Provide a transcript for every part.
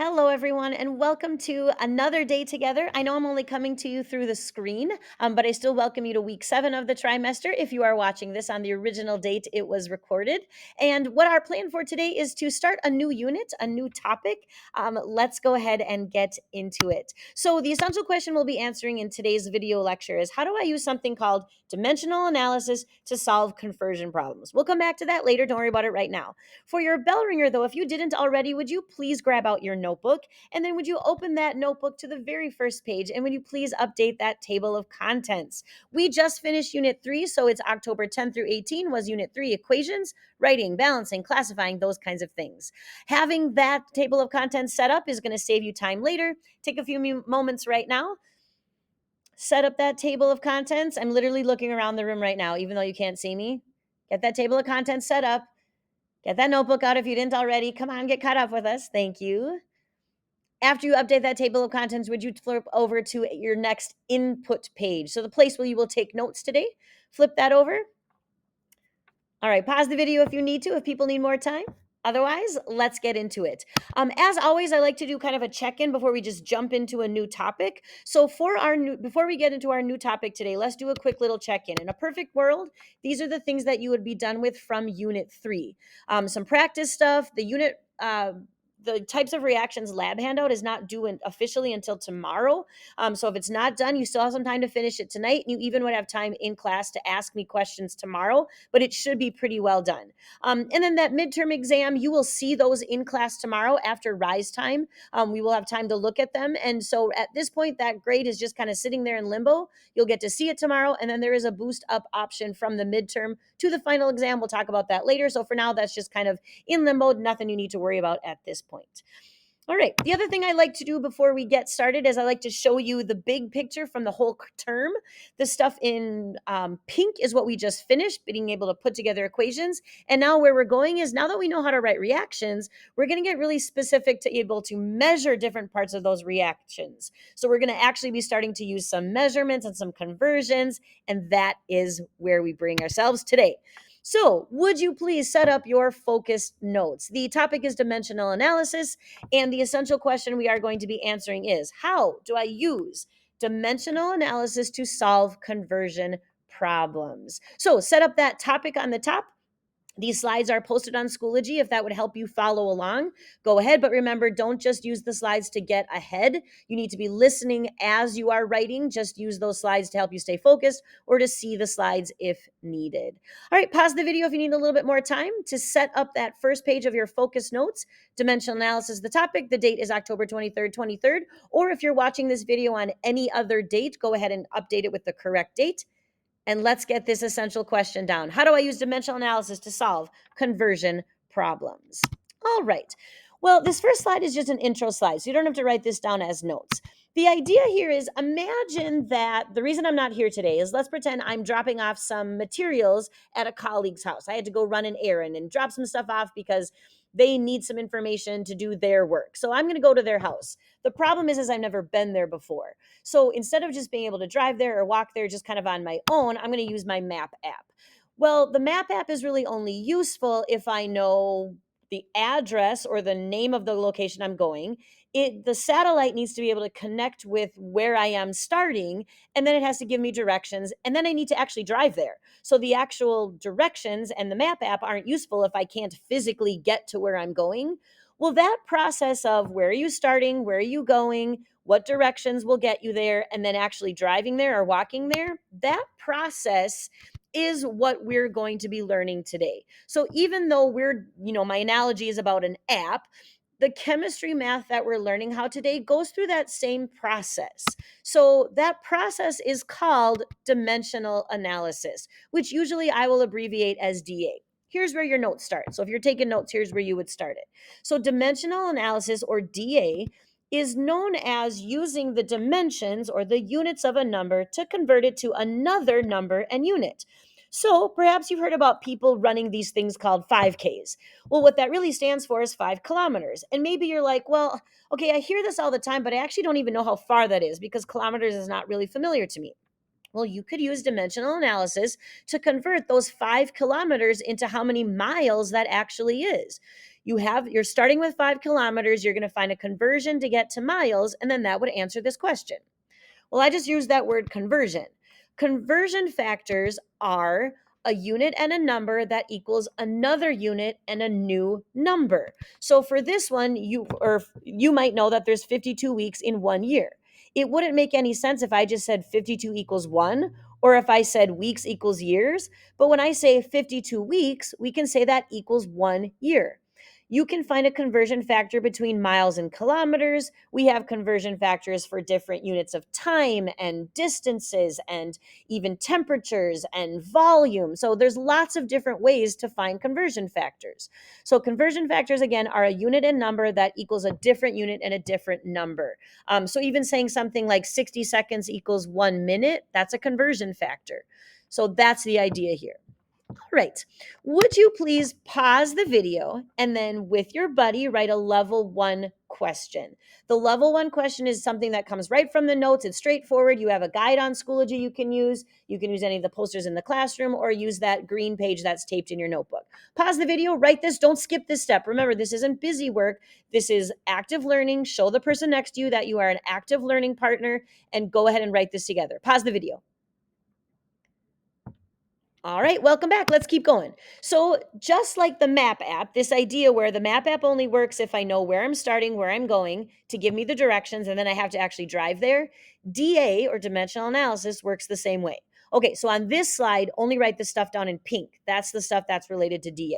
Hello, everyone, and welcome to another day together. I know I'm only coming to you through the screen, but I still welcome you to week 7 of the trimester. If you are watching this on the original date it was recorded. And what our plan for today is to start a new unit, a new topic. Let's go ahead and get into it. So, the essential question we'll be answering in today's video lecture is how do I use something called dimensional analysis to solve conversion problems? We'll come back to that later. Don't worry about it right now. For your bell ringer, though, if you didn't already, would you please grab out your notebook? And then would you open that notebook to the very first page? And would you please update that table of contents? We just finished Unit 3, so it's October 10 through 18 was Unit 3 equations, writing, balancing, classifying, those kinds of things. Having that table of contents set up is going to save you time later. Take a few moments right now. Set up that table of contents. I'm literally looking around the room right now, even though you can't see me. Get that table of contents set up. Get that notebook out if you didn't already. Come on, get caught up with us. Thank you. After you update that table of contents, would you flip over to your next input page? So the place where you will take notes today, flip that over. All right, pause the video if you need to, if people need more time. Otherwise, let's get into it. As always, I like to do kind of a check-in before we just jump into a new topic. So before we get into our new topic today, let's do a quick little check-in. In a perfect world, these are the things that you would be done with from Unit 3. Some practice stuff, the types of reactions lab handout is not due officially until tomorrow. So if it's not done, you still have some time to finish it tonight. And you even would have time in class to ask me questions tomorrow, but it should be pretty well done. And then that midterm exam, you will see those in class tomorrow after rise time. We will have time to look at them. And so at this point, that grade is just kind of sitting there in limbo. You'll get to see it tomorrow. And then there is a boost up option from the midterm to the final exam. We'll talk about that later. So for now, that's just kind of in limbo, nothing you need to worry about at this point. All right. The other thing I like to do before we get started is I like to show you the big picture from the whole term. The stuff in pink is what we just finished, being able to put together equations. And now where we're going is now that we know how to write reactions, we're going to get really specific to able to measure different parts of those reactions. So we're going to actually be starting to use some measurements and some conversions. And that is where we bring ourselves today. So, would you please set up your focused notes? The topic is dimensional analysis, and the essential question we are going to be answering is how do I use dimensional analysis to solve conversion problems? So, set up that topic on the top. These slides are posted on Schoology. If that would help you follow along, go ahead. But remember, don't just use the slides to get ahead. You need to be listening as you are writing. Just use those slides to help you stay focused or to see the slides if needed. All right, pause the video if you need a little bit more time to set up that first page of your focus notes. Dimensional analysis is the topic. The date is October 23rd. Or if you're watching this video on any other date, go ahead and update it with the correct date. And let's get this essential question down. How do I use dimensional analysis to solve conversion problems? All right. Well, this first slide is just an intro slide, so you don't have to write this down as notes. The idea here is imagine that the reason I'm not here today is let's pretend I'm dropping off some materials at a colleague's house. I had to go run an errand and drop some stuff off because they need some information to do their work. So I'm going to go to their house. The problem is I've never been there before. So instead of just being able to drive there or walk there just kind of on my own, I'm going to use my map app. Well, the map app is really only useful if I know the address or the name of the location I'm going. The satellite needs to be able to connect with where I am starting, and then it has to give me directions, and then I need to actually drive there. So the actual directions and the map app aren't useful if I can't physically get to where I'm going. Well, that process of where are you starting, where are you going, what directions will get you there, and then actually driving there or walking there, that process is what we're going to be learning today. So even though my analogy is about an app, the chemistry math that we're learning how today goes through that same process. So that process is called dimensional analysis, which usually I will abbreviate as DA. Here's where your notes start. So if you're taking notes, here's where you would start it. So dimensional analysis, or DA, is known as using the dimensions or the units of a number to convert it to another number and unit. So perhaps you've heard about people running these things called 5Ks. Well, what that really stands for is 5 kilometers. And maybe you're like, well, okay, I hear this all the time, but I actually don't even know how far that is because kilometers is not really familiar to me. Well, you could use dimensional analysis to convert those 5 kilometers into how many miles that actually is. You're starting with 5 kilometers, you're going to find a conversion to get to miles, and then that would answer this question. Well, I just used that word conversion. Conversion factors are a unit and a number that equals another unit and a new number. So for this one, you might know that there's 52 weeks in 1 year. It wouldn't make any sense if I just said 52 equals 1 or if I said weeks equals years, but when I say 52 weeks, we can say that equals 1 year. You can find a conversion factor between miles and kilometers. We have conversion factors for different units of time and distances and even temperatures and volume. So there's lots of different ways to find conversion factors. So conversion factors, again, are a unit and number that equals a different unit and a different number. So even saying something like 60 seconds equals 1 minute, that's a conversion factor. So that's the idea here. Right. Would you please pause the video and then with your buddy write a level 1 question? The level 1 question is something that comes right from the notes. It's straightforward. You have a guide on Schoology you can use. You can use any of the posters in the classroom or use that green page that's taped in your notebook. Pause the video, write this. Don't skip this step. Remember, this isn't busy work. This is active learning. Show the person next to you that you are an active learning partner and go ahead and write this together. Pause the video. All right, welcome back. Let's keep going. So just like the map app, this idea where the map app only works if I know where I'm starting, where I'm going to give me the directions, and then I have to actually drive there, DA or dimensional analysis works the same way. Okay, so on this slide, only write the stuff down in pink. That's the stuff that's related to DA.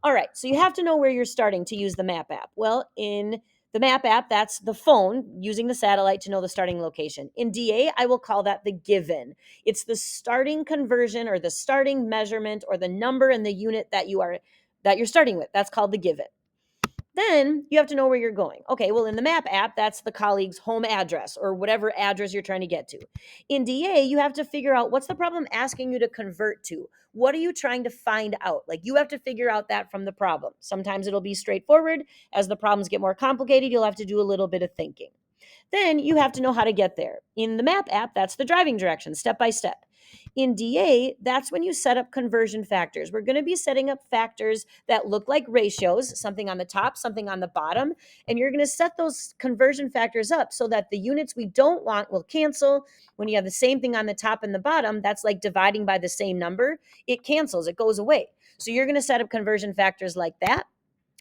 All right, so you have to know where you're starting to use the map app. Well, in the map app, that's the phone using the satellite to know the starting location. In DA, I will call that the given. It's the starting conversion or the starting measurement or the number and the unit that you're starting with. That's called the given. Then you have to know where you're going. Okay, well, in the map app, that's the colleague's home address or whatever address you're trying to get to. In DA, you have to figure out what's the problem asking you to convert to. What are you trying to find out? Like you have to figure out that from the problem. Sometimes it'll be straightforward. As the problems get more complicated, you'll have to do a little bit of thinking. Then you have to know how to get there. In the map app, that's the driving directions, step by step. In DA, that's when you set up conversion factors. We're going to be setting up factors that look like ratios, something on the top, something on the bottom, and you're going to set those conversion factors up so that the units we don't want will cancel. When you have the same thing on the top and the bottom, that's like dividing by the same number. It cancels, it goes away. So you're going to set up conversion factors like that.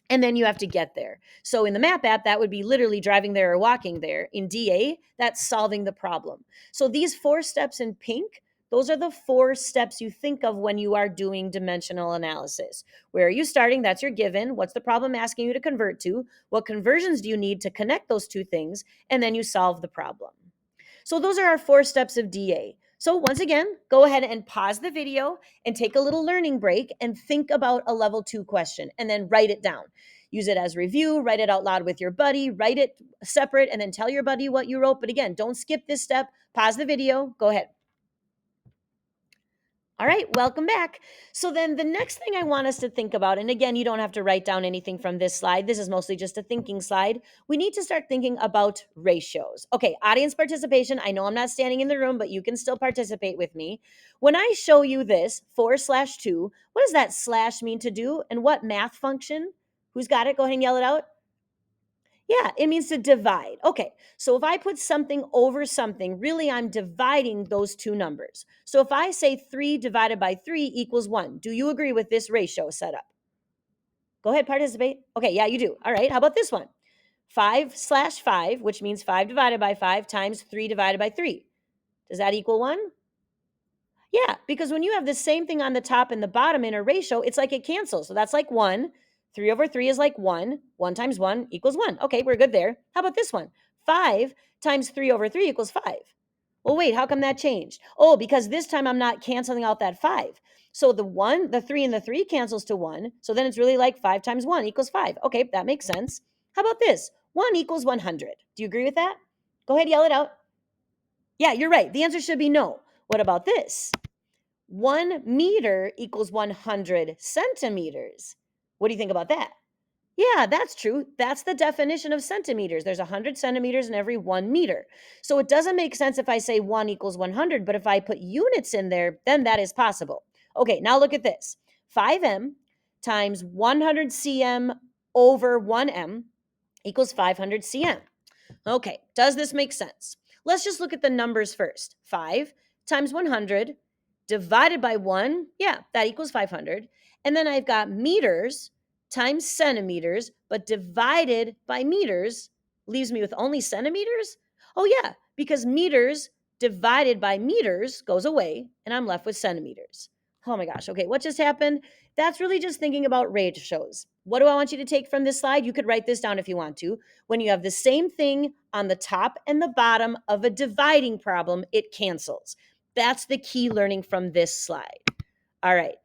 And then you have to get there. So in the map app, that would be literally driving there or walking there. In DA, that's solving the problem. So these 4 steps in pink, those are the 4 steps you think of when you are doing dimensional analysis. Where are you starting? That's your given. What's the problem asking you to convert to? What conversions do you need to connect those 2 things? And then you solve the problem. So those are our 4 steps of DA. So once again, go ahead and pause the video and take a little learning break and think about a level 2 question and then write it down. Use it as review, write it out loud with your buddy, write it separate, and then tell your buddy what you wrote. But again, don't skip this step. Pause the video. Go ahead. All right, welcome back. So then the next thing I want us to think about, and again, you don't have to write down anything from this slide. This is mostly just a thinking slide. We need to start thinking about ratios. Okay, audience participation. I know I'm not standing in the room, but you can still participate with me. When I show you this 4/2, what does that slash mean to do? And what math function? Who's got it? Go ahead and yell it out. Yeah, it means to divide. Okay, so if I put something over something, really I'm dividing those 2 numbers. So if I say 3 divided by 3 equals 1, do you agree with this ratio setup? Go ahead, participate. Okay, yeah, you do. All right, how about this one? 5/5, which means 5 divided by 5 times 3 divided by 3. Does that equal 1? Yeah, because when you have the same thing on the top and the bottom in a ratio, it's like it cancels. So that's like 1. 3/3 is like 1. 1 times 1 equals 1. Okay, we're good there. How about this one? 5 times 3/3 equals 5. Well, wait, how come that changed? Oh, because this time I'm not canceling out that 5. So the 1, the 3, and the 3 cancels to 1. So then it's really like 5 times 1 equals 5. Okay, that makes sense. How about this? 1 equals 100. Do you agree with that? Go ahead, yell it out. Yeah, you're right. The answer should be no. What about this? 1 meter equals 100 centimeters. What do you think about that? Yeah, that's true. That's the definition of centimeters. There's 100 centimeters in every 1 meter. So it doesn't make sense if I say 1 equals 100, but if I put units in there, then that is possible. Okay, now look at this. 5m times 100 cm over 1m equals 500 cm. Okay, does this make sense? Let's just look at the numbers first. 5 times 100 divided by 1, yeah, that equals 500. And then I've got meters times centimeters, but divided by meters leaves me with only centimeters? Oh, yeah, because meters divided by meters goes away, and I'm left with centimeters. Oh my gosh, okay, what just happened? That's really just thinking about ratios. What do I want you to take from this slide? You could write this down if you want to. When you have the same thing on the top and the bottom of a dividing problem, it cancels. That's the key learning from this slide. All right,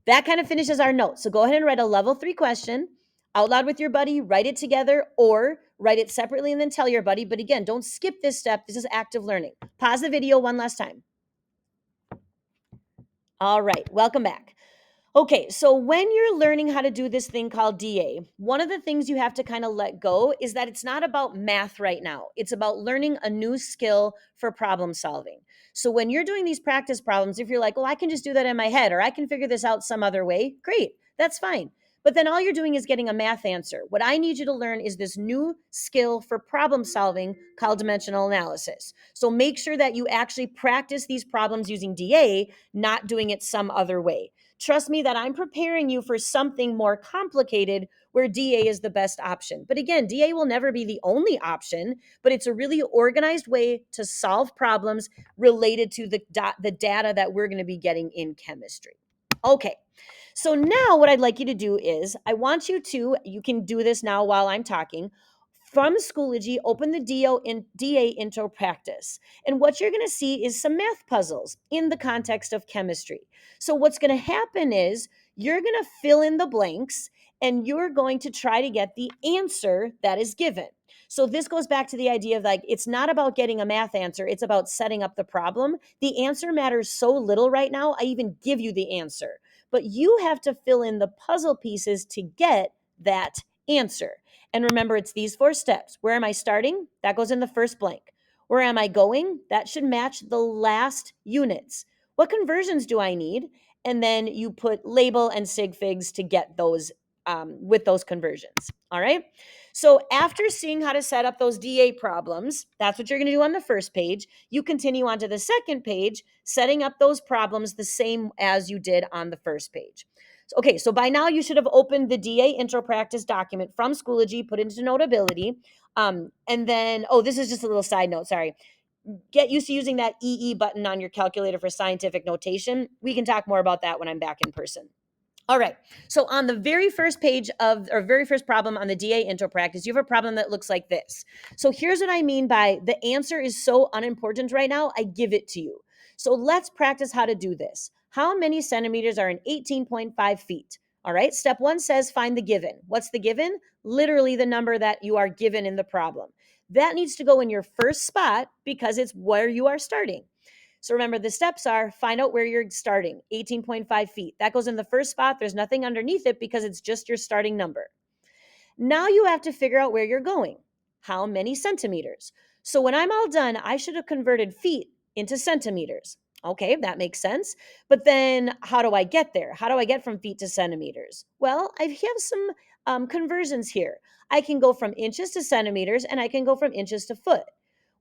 that kind of finishes our notes. So go ahead and write a level 3 question out loud with your buddy, write it together, or write it separately and then tell your buddy. But again, don't skip this step. This is active learning. Pause the video one last time. All right, welcome back. Okay, so when you're learning how to do this thing called DA, one of the things you have to kind of let go is that it's not about math right now. It's about learning a new skill for problem solving. So when you're doing these practice problems, if you're like, well, I can just do that in my head or I can figure this out some other way, great, that's fine. But then all you're doing is getting a math answer. What I need you to learn is this new skill for problem solving called dimensional analysis. So make sure that you actually practice these problems using DA, not doing it some other way. Trust me that I'm preparing you for something more complicated where DA is the best option. But again, DA will never be the only option, but it's a really organized way to solve problems related to the data that we're going to be getting in chemistry. Okay. So now what I'd like you to do is I want you can do this now while I'm talking. From Schoology, open the DA intro practice. And what you're going to see is some math puzzles in the context of chemistry. So what's going to happen is you're going to fill in the blanks and you're going to try to get the answer that is given. So this goes back to the idea of like, it's not about getting a math answer. It's about setting up the problem. The answer matters so little right now. I even give you the answer, but you have to fill in the puzzle pieces to get that answer. And remember, it's these 4 steps. Where am I starting? That goes in the first blank. Where am I going? That should match the last units. What conversions do I need? And then you put label and sig figs to get those with those conversions. All right. So after seeing how to set up those DA problems, that's what you're going to do on the first page. You continue on to the second page, setting up those problems the same as you did on the first page. Okay, so by now you should have opened the DA intro practice document from Schoology, put into Notability. And then, oh, this is just a little side note, sorry. Get used to using that EE button on your calculator for scientific notation. We can talk more about that when I'm back in person. All right. So on the very first page of, or very first problem on the DA intro practice, you have a problem that looks like this. So here's what I mean by the answer is so unimportant right now, I give it to you. So let's practice how to do this. How many centimeters are in 18.5 feet? All right. Step 1 says find the given. What's the given? Literally the number that you are given in the problem. That needs to go in your first spot because it's where you are starting. So remember, the steps are find out where you're starting, 18.5 feet. That goes in the first spot. There's nothing underneath it because it's just your starting number. Now you have to figure out where you're going. How many centimeters? So when I'm all done, I should have converted feet into centimeters. Okay, that makes sense. But then how do I get there? How do I get from feet to centimeters? Well, I have some conversions here. I can go from inches to centimeters and I can go from inches to foot.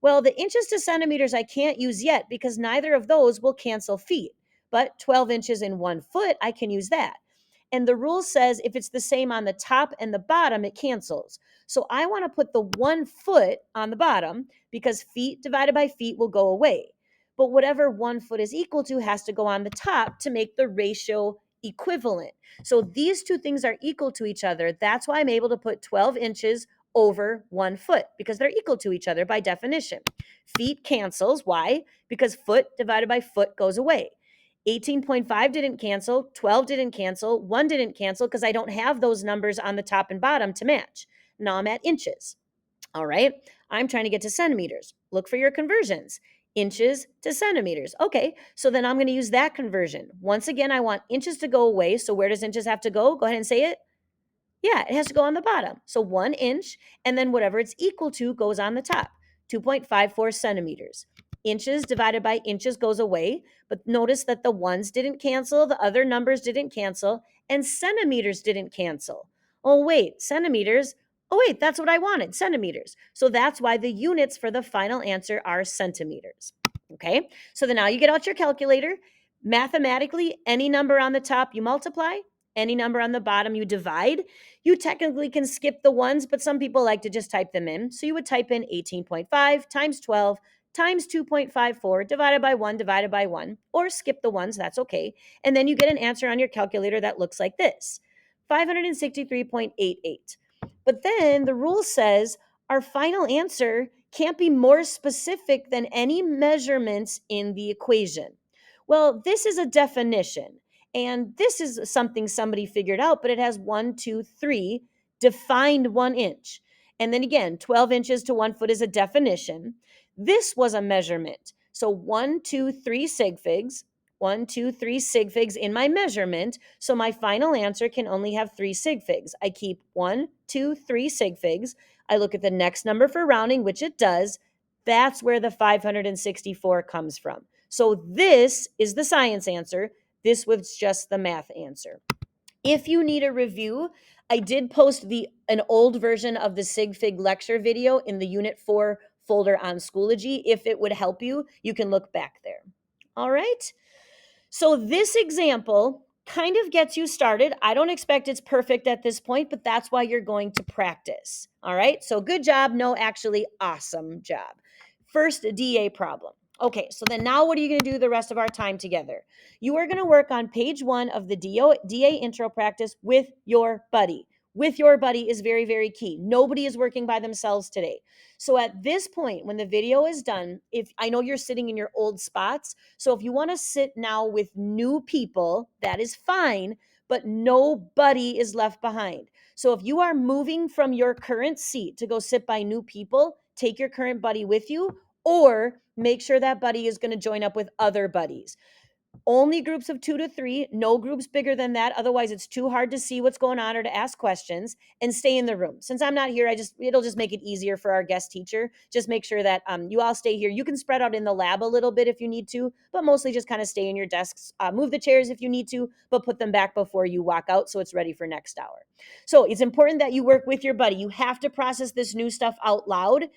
Well, the inches to centimeters I can't use yet because neither of those will cancel feet. But 12 inches in 1 foot, I can use that. And the rule says if it's the same on the top and the bottom, it cancels. So I want to put the 1 foot on the bottom because feet divided by feet will go away. But whatever 1 foot is equal to has to go on the top to make the ratio equivalent. So these two things are equal to each other. That's why I'm able to put 12 inches over 1 foot because they're equal to each other by definition. Feet cancels. Why? Because foot divided by foot goes away. 18.5 didn't cancel, 12 didn't cancel, 1 didn't cancel because I don't have those numbers on the top and bottom to match. Now I'm at inches. All right, I'm trying to get to centimeters. Look for your conversions. Inches to centimeters. Okay, so then I'm going to use that conversion. Once again, I want inches to go away. So where does inches have to go? Go ahead and say it. Yeah, it has to go on the bottom. So 1 inch, and then whatever it's equal to goes on the top, 2.54 centimeters. Inches divided by inches goes away, but notice that the ones didn't cancel, the other numbers didn't cancel, and centimeters didn't cancel. Oh, wait, centimeters. Oh, wait, that's what I wanted, centimeters. So that's why the units for the final answer are centimeters. Okay, so then now you get out your calculator. Mathematically, any number on the top you multiply, any number on the bottom you divide. You technically can skip the ones, but some people like to just type them in. So you would type in 18.5 times 12 times 2.54 divided by 1 divided by 1, or skip the ones, that's okay. And then you get an answer on your calculator that looks like this, 563.88. But then the rule says our final answer can't be more specific than any measurements in the equation. Well, this is a definition, and this is something somebody figured out, but it has 1, 2, 3 defined 1 inch. And then again, 12 inches to 1 foot is a definition. This was a measurement. So 1, 2, 3 sig figs, 1, 2, 3 sig figs in my measurement. So my final answer can only have 3 sig figs. I keep 1, 2, 3 sig figs. I look at the next number for rounding, which it does. That's where the 564 comes from. So this is the science answer. This was just the math answer. If you need a review, I did post an old version of the Sig Fig lecture video in the Unit 4 folder on Schoology. If it would help you, you can look back there. All right. So this example kind of gets you started. I don't expect it's perfect at this point, but that's why you're going to practice. All right. So good job. No, actually, awesome job. First DA problem. Okay, so then now what are you going to do the rest of our time together? You are going to work on page 1 of the DA intro practice with your buddy. With your buddy is very, very key. Nobody is working by themselves today. So at this point, when the video is done, if I know you're sitting in your old spots, so if you want to sit now with new people, that is fine, but nobody is left behind. So if you are moving from your current seat to go sit by new people, take your current buddy with you, or make sure that buddy is going to join up with other buddies. Only groups of 2 to 3, no groups bigger than that. Otherwise, it's too hard to see what's going on or to ask questions, and stay in the room. Since I'm not here, it'll just make it easier for our guest teacher. Just make sure that you all stay here. You can spread out in the lab a little bit if you need to, but mostly just kind of stay in your desks. Move the chairs if you need to, but put them back before you walk out so it's ready for next hour. So it's important that you work with your buddy. You have to process this new stuff out loud.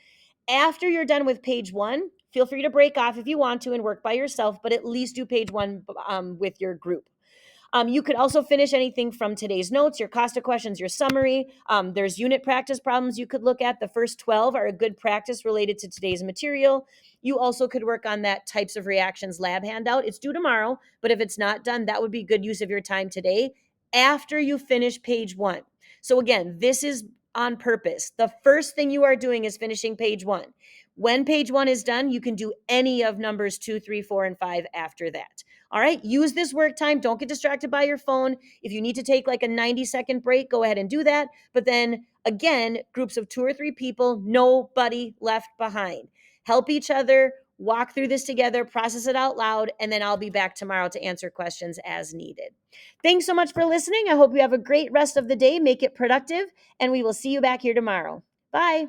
After you're done with page 1, feel free to break off if you want to and work by yourself, but at least do page 1 with your group. You could also finish anything from today's notes, your Costa questions, your summary. There's unit practice problems you could look at. The first 12 are a good practice related to today's material. You also could work on that types of reactions lab handout. It's due tomorrow, but if it's not done, that would be good use of your time today after you finish page 1. So again, this is on purpose. The first thing you are doing is finishing page 1. When page 1 is done, you can do any of numbers 2, 3, 4, and 5 after that. All right, use this work time. Don't get distracted by your phone. If you need to take like a 90-second break, go ahead and do that. But then again, groups of 2 or 3 people, nobody left behind. Help each other, walk through this together, process it out loud, and then I'll be back tomorrow to answer questions as needed. Thanks so much for listening. I hope you have a great rest of the day. Make it productive, and we will see you back here tomorrow. Bye.